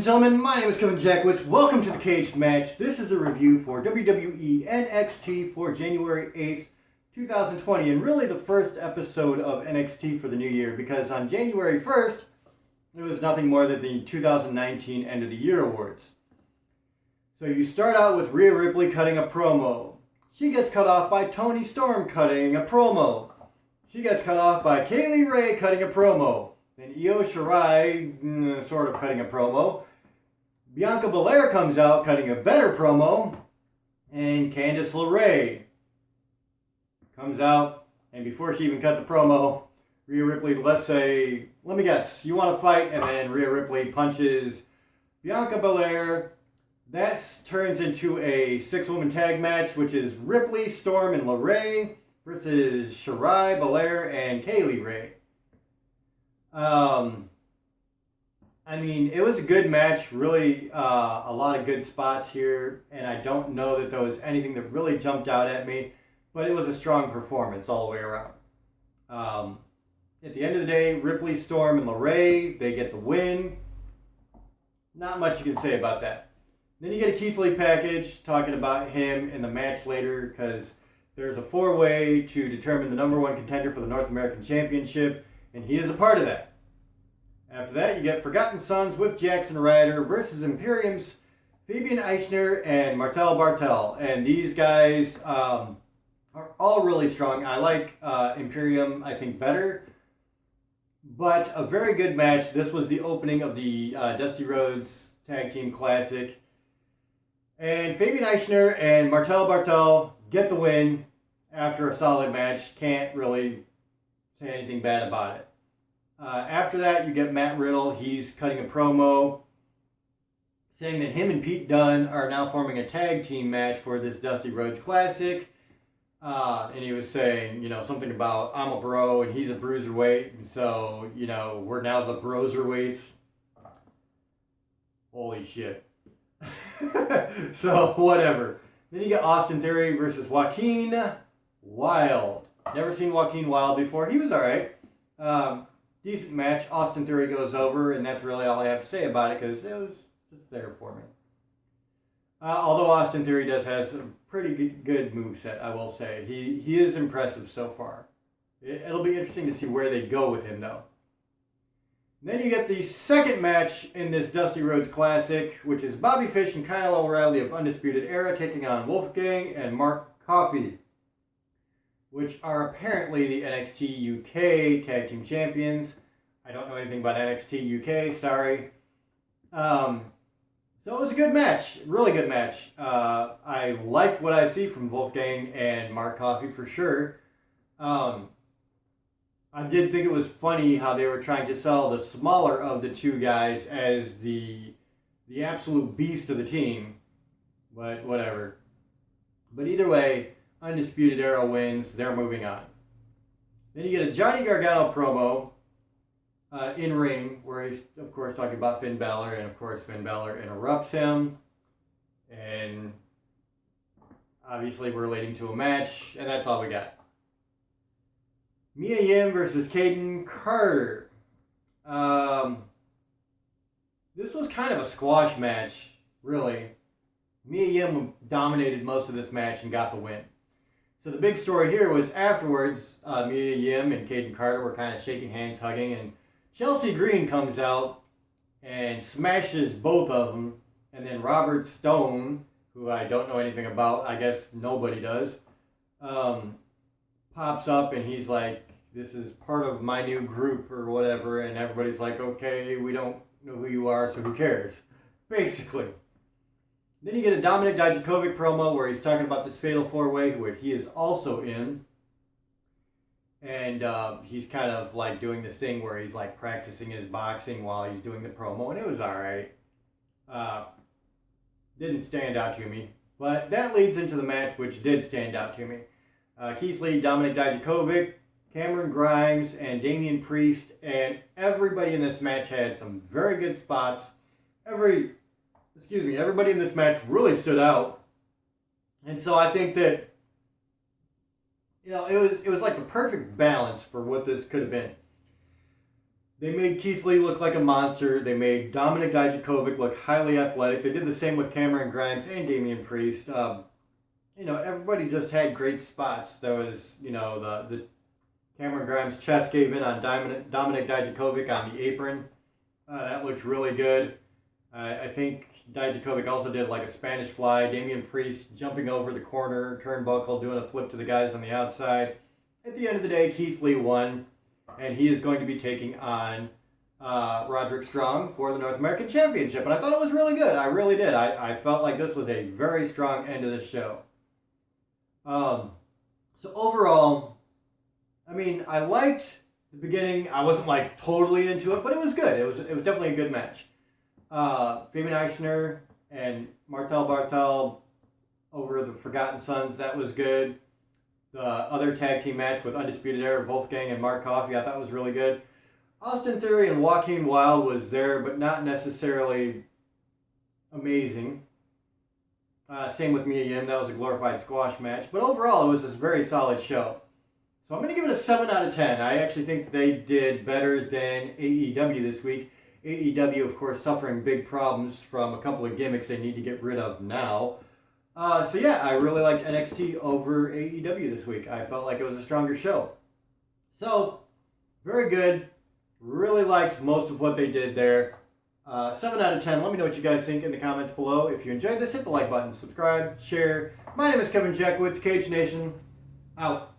gentlemen, my name is Kevin Jackwitz. Welcome to the Kaged match. This is a review for WWE NXT for January 8th, 2020, and really the first episode of NXT for the new year, because on January 1st, it was nothing more than the 2019 End of the Year Awards. So you start out with Rhea Ripley cutting a promo. She gets cut off by Toni Storm cutting a promo. She gets cut off by Kaylee Ray cutting a promo. Then Io Shirai, sort of cutting a promo. Bianca Belair comes out cutting a better promo. And Candice LeRae comes out, and before she even cuts the promo, Rhea Ripley, let me guess, you want to fight? And then Rhea Ripley punches Bianca Belair. That turns into a 6-woman tag match, which is Ripley, Storm, and LeRae versus Shirai, Belair, and Kaylee Ray. It was a good match, really a lot of good spots here, and I don't know that there was anything that really jumped out at me, but it was a strong performance all the way around. At the end of the day, Ripley, Storm, and LeRae, they get the win. Not much you can say about that. Then you get a Keith Lee package talking about him in the match later, because there's a 4-way to determine the number 1 contender for the North American Championship, and he is a part of that. After that, you get Forgotten Sons with Jackson Ryder versus Imperium's Fabian Eichner and Martel Bartel. And these guys are all really strong. I like Imperium, I think, better. But a very good match. This was the opening of the Dusty Rhodes Tag Team Classic. And Fabian Eichner and Martel Bartel get the win after a solid match. Can't really say anything bad about it. After that, you get Matt Riddle. He's cutting a promo saying that him and Pete Dunne are now forming a tag team match for this Dusty Rhodes Classic. And he was saying, something about I'm a bro and he's a bruiserweight. And so, we're now the broserweights. Holy shit. So, whatever. Then you get Austin Theory versus Joaquin Wilde. Never seen Joaquin Wilde before. He was alright. Decent match. Austin Theory goes over, and that's really all I have to say about it, because it was just there for me. Although Austin Theory does have a pretty good moveset, I will say. He is impressive so far. It'll be interesting to see where they go with him, though. Then you get the second match in this Dusty Rhodes Classic, which is Bobby Fish and Kyle O'Reilly of Undisputed Era taking on Wolfgang and Mark Coffey, which are apparently the NXT UK Tag Team Champions. I don't know anything about NXT UK, sorry. So it was a good match, really good match. I like what I see from Wolfgang and Mark Coffey for sure. I did think it was funny how they were trying to sell the smaller of the two guys as the absolute beast of the team, but whatever. But either way, Undisputed Era wins. They're moving on. Then you get a Johnny Gargano promo in ring, where he's, of course, talking about Finn Balor, and of course Finn Balor interrupts him, and obviously we're relating to a match, and that's all we got. Mia Yim versus Kaged Carter. This was kind of a squash match, really. Mia Yim dominated most of this match and got the win. So the big story here was afterwards, Mia Yim and Kaged Carter were kind of shaking hands, hugging, and Chelsea Green comes out and smashes both of them, and then Robert Stone, who I don't know anything about, I guess nobody does, pops up and he's like, this is part of my new group or whatever, and everybody's like, okay, we don't know who you are, so who cares, basically. Then you get a Dominic Dijakovic promo where he's talking about this Fatal 4-Way, where he is also in. And he's kind of like doing this thing where he's like practicing his boxing while he's doing the promo, and it was alright. Didn't stand out to me. But that leads into the match which did stand out to me. Keith Lee, Dominic Dijakovic, Cameron Grimes, and Damian Priest, and everybody in this match had some very good spots. Everybody in this match really stood out. And so I think that, it was like the perfect balance for what this could have been. They made Keith Lee look like a monster. They made Dominik Dijakovic look highly athletic. They did the same with Cameron Grimes and Damian Priest. Everybody just had great spots. There was, the Cameron Grimes chest gave in on Dominik Dijakovic on the apron. That looked really good. I think Dijakovic also did like a Spanish fly. Damian Priest jumping over the corner turnbuckle, doing a flip to the guys on the outside. At the end of the day, Keith Lee won, and he is going to be taking on Roderick Strong for the North American Championship. And I thought it was really good. I really did. I felt like this was a very strong end of the show. So overall, I mean, I liked the beginning. I wasn't like totally into it, but it was good. It was definitely a good match. Fabian Eichner and Martel Bartel over the Forgotten Sons, that was good. The other tag team match with Undisputed Era, Wolfgang and Mark Coffey, I thought was really good. Austin Theory and Joaquin Wilde was there, but not necessarily amazing. Same with Mia Yim, that was a glorified squash match. But overall, it was this very solid show. So I'm going to give it a 7 out of 10. I actually think they did better than AEW this week. AEW, of course, suffering big problems from a couple of gimmicks they need to get rid of now. So yeah, I really liked NXT over AEW this week. I felt like it was a stronger show. So, very good. Really liked most of what they did there. 7 out of 10. Let me know what you guys think in the comments below. If you enjoyed this, hit the like button, subscribe, share. My name is Kevin Jackowitz, Kaged Nation, out.